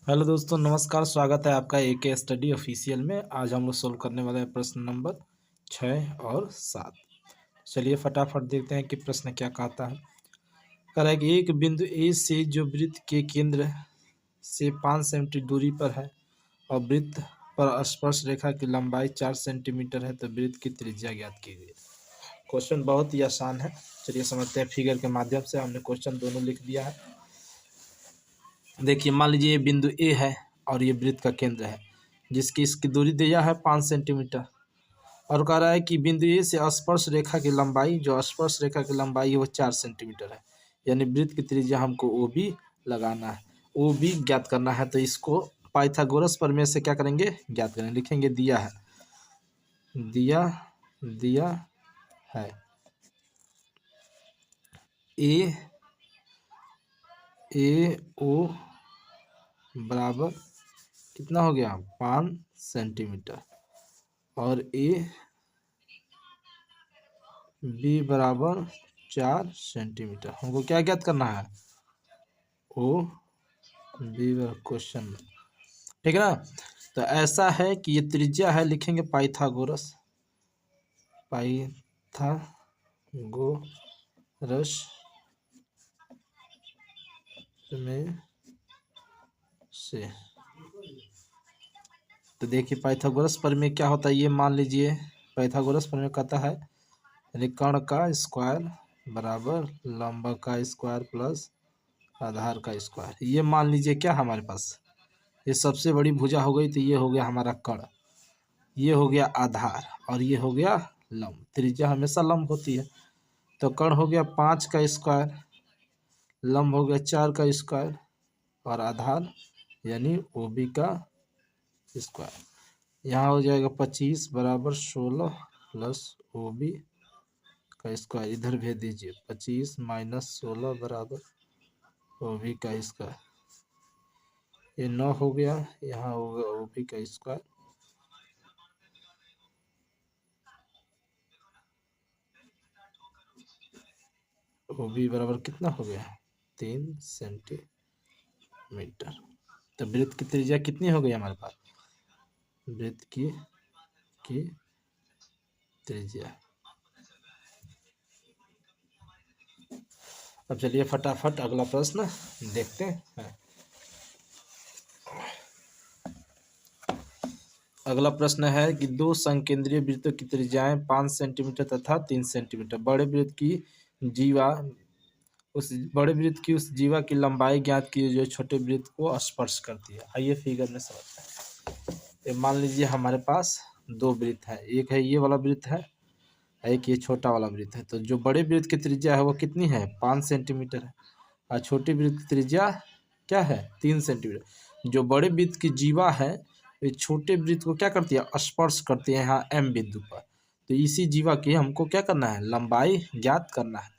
Hello दोस्तों, नमस्कार। स्वागत है आपका AK स्टडी ऑफिशियल में। आज हम लोग सोल्व करने वाले हैं प्रश्न नंबर 6 और 7। चलिए फटाफट देखते हैं कि प्रश्न क्या कहता है। कह रहा है कि एक बिंदु ए से जो वृत्त के केंद्र से 5 सेंटीमीटर दूरी पर है और वृत्त पर स्पर्श रेखा की लंबाई 4 सेंटीमीटर है, तो वृत्त की त्रिज्या ज्ञात कीजिए। क्वेश्चन बहुत ही आसान है। चलिए समझते हैं। फिगर के माध्यम से हमने क्वेश्चन दोनों लिख दिया है। देखिए, मान लीजिए ये बिंदु ए है और ये वृत्त का केंद्र है, जिसकी इसकी दूरी दिया है 5 सेंटीमीटर। और कह रहा है कि बिंदु ए से स्पर्श रेखा की लंबाई, जो स्पर्श रेखा की लंबाई है वो 4 सेंटीमीटर है। यानी वृत्त की त्रिज्या हमको ओ बी लगाना है, ओ बी ज्ञात करना है। तो इसको पाइथागोरस प्रमेय से क्या करेंगे, ज्ञात करेंगे। लिखेंगे दिया है, दिया दिया है ए ओ बराबर कितना हो गया, 5 सेंटीमीटर, और ए बी बराबर 4 सेंटीमीटर। हमको क्या ज्ञात करना है, ओ बी बराबर क्वेश्चन। ठीक है ना। तो ऐसा है कि ये त्रिज्या है, लिखेंगे पाइथागोरस, पाइथागोरस में से। तो देखिए पाइथागोरस प्रमेय क्या होता है, ये मान लीजिए। पाइथागोरस प्रमेय कहता है यानी कर्ण का स्क्वायर बराबर लंबा का स्क्वायर प्लस आधार का स्क्वायर। ये मान लीजिए क्या हमारे पास, ये सबसे बड़ी भुजा हो गई, तो ये हो गया हमारा कर्ण, ये हो गया आधार, और ये हो गया लंब। त्रिज्या हमेशा लंब होती है। तो कर्ण हो गया 5 का स्क्वायर, लंब हो गया 4 का स्क्वायर, और आधार यानी ओ बी का स्क्वायर। यहाँ हो जाएगा 25 बराबर 16 प्लस ओ बी का स्क्वायर। इधर भेज दीजिए, 25 माइनस 16 बराबर ओ बी का स्क्वायर। ये 9 हो गया, यहाँ होगा ओ बी का स्क्वायर। ओ बी बराबर कितना हो गया, 3 सेंटीमीटर। तो वृत्त की त्रिज्या कितनी हो गई हमारे पास, वृत्त की त्रिज्या। अब चलिए फटाफट अगला प्रश्न देखते हैं। अगला प्रश्न है कि दो संकेंद्रीय वृत्तों की त्रिज्याएं 5 सेंटीमीटर तथा 3 सेंटीमीटर। बड़े वृत्त की जीवा उस जीवा की लंबाई ज्ञात की जो छोटे वृत्त को स्पर्श करती है। आइए फिगर में समझते हैं। तो मान लीजिए हमारे पास दो वृत्त है, एक है ये वाला वृत्त है, एक ये छोटा वाला वृत्त है। तो जो बड़े वृत्त की त्रिज्या है वो कितनी है, 5 सेंटीमीटर है, और छोटे वृत्त की त्रिज्या क्या है, 3 सेंटीमीटर। जो बड़े वृत्त की जीवा है ये छोटे वृत्त को क्या करती है, स्पर्श करती है यहाँ एम बिंदु पर। तो इसी जीवा की हमको क्या करना है, लंबाई ज्ञात करना है।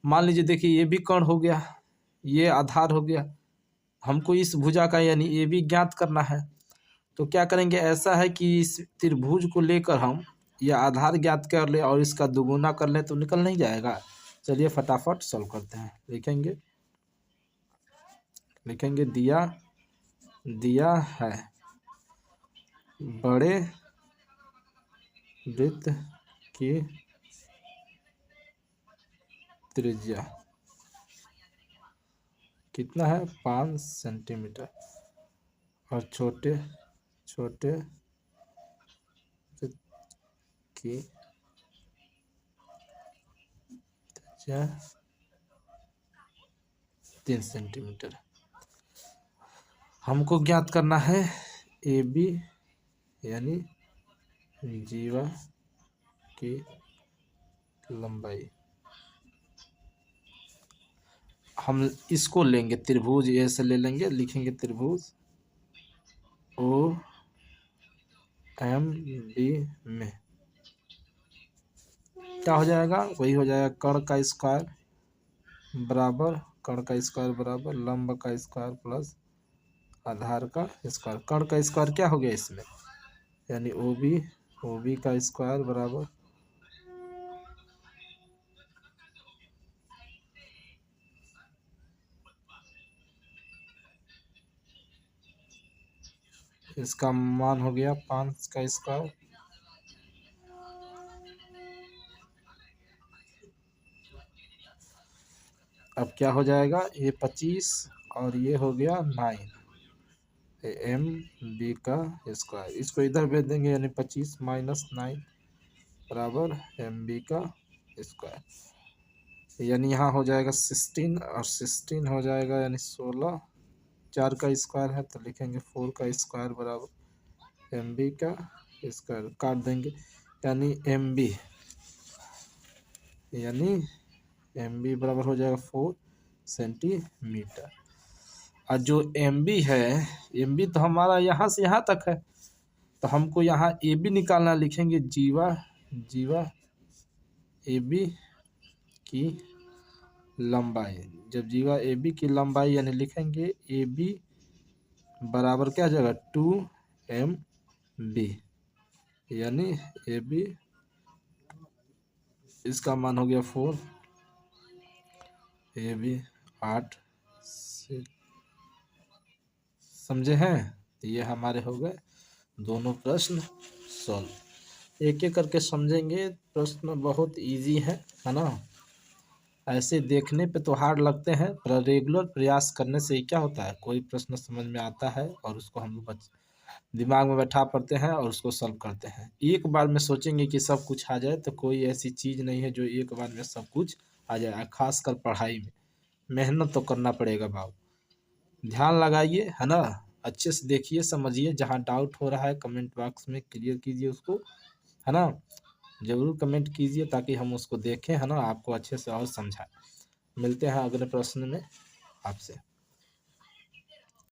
मान लीजिए देखिए ये भी कर्ण हो गया, ये आधार हो गया, हमको इस भुजा का यानी ये भी ज्ञात करना है। तो क्या करेंगे, ऐसा है कि इस त्रिभुज को लेकर हम यह आधार ज्ञात कर ले और इसका दुगुना कर ले तो निकल नहीं जाएगा। चलिए फटाफट सॉल्व करते हैं। लिखेंगे लिखेंगे दिया दिया है बड़े वृत्त की त्रिज्या कितना है, 5 सेंटीमीटर, और छोटे छोटे वृत्त की त्रिज्या 3 सेंटीमीटर। हमको ज्ञात करना है ए बी यानी जीवा की लंबाई। हम इसको लेंगे त्रिभुज ए से ले लेंगे, लिखेंगे त्रिभुज ओ एम बी में क्या हो जाएगा, वही हो जाएगा कर्ण का स्क्वायर बराबर, कर्ण का स्क्वायर बराबर लंब का स्क्वायर प्लस आधार का स्क्वायर। कर्ण का स्क्वायर क्या हो गया इसमें, यानी ओ बी का स्क्वायर बराबर इसका मान हो गया 5 का स्क्वायर। अब क्या हो जाएगा, ये 25 और ये हो गया 9 एम बी का स्क्वायर। इसको इधर भेज देंगे, यानी 25 माइनस 9 बराबर एम बी का स्क्वायर। यानी यहाँ हो जाएगा 16 और 16 हो जाएगा यानी 16। 4 का स्क्वायर है तो लिखेंगे 4 का स्क्वायर बराबर एम बी का स्क्वायर, काट देंगे यानी एम बी, यानी एम बी बराबर हो जाएगा 4 सेंटीमीटर। और जो एम बी है, एम बी तो हमारा यहाँ से यहाँ तक है, तो हमको यहाँ ए बी निकालना। लिखेंगे जीवा ए बी की लंबाई। जब जीवा ए बी की लंबाई यानी लिखेंगे ए बी बराबर क्या हो जाएगा 2 एम बी, यानी ए बी इसका मान हो गया 4, ए बी 8 से, समझे हैं। तो ये हमारे हो गए दोनों प्रश्न सॉल्व। एक एक करके समझेंगे, प्रश्न बहुत इजी है ना। ऐसे देखने पे तो हार्ड लगते हैं, पर रेगुलर प्रयास करने से क्या होता है, कोई प्रश्न समझ में आता है और उसको हम लोग दिमाग में बैठा पड़ते हैं और उसको सॉल्व करते हैं। एक बार में सोचेंगे कि सब कुछ आ जाए, तो कोई ऐसी चीज़ नहीं है जो एक बार में सब कुछ आ जाए। खासकर पढ़ाई में मेहनत तो करना पड़ेगा बाबू, ध्यान लगाइए है ना। अच्छे से देखिए, समझिए, जहाँ डाउट हो रहा है कमेंट बॉक्स में क्लियर कीजिए उसको, है ना। ज़रूर कमेंट कीजिए ताकि हम उसको देखें, है ना, आपको अच्छे से और समझाएं। मिलते हैं अगले प्रश्न में आपसे।